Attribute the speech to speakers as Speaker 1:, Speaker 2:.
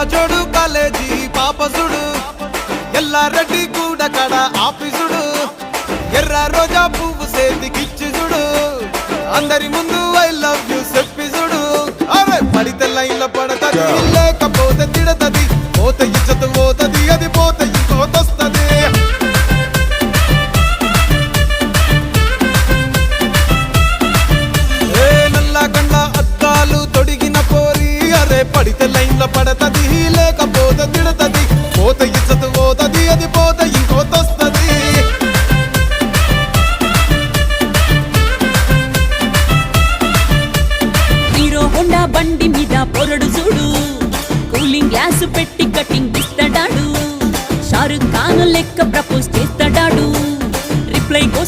Speaker 1: జోడు కాలేజీ పాపసుడు ఎల్లారెడ్డి కూడా కడ ఆఫీసుడు ఎర్ర రోజా పువ్వు సేతికిచ్చి చూడు అందరి ముందు ఐ లవ్ యూ చెప్పి చూడు అరే పడితే లైన్లో పడతది లేకపోతే తిడతది పోతే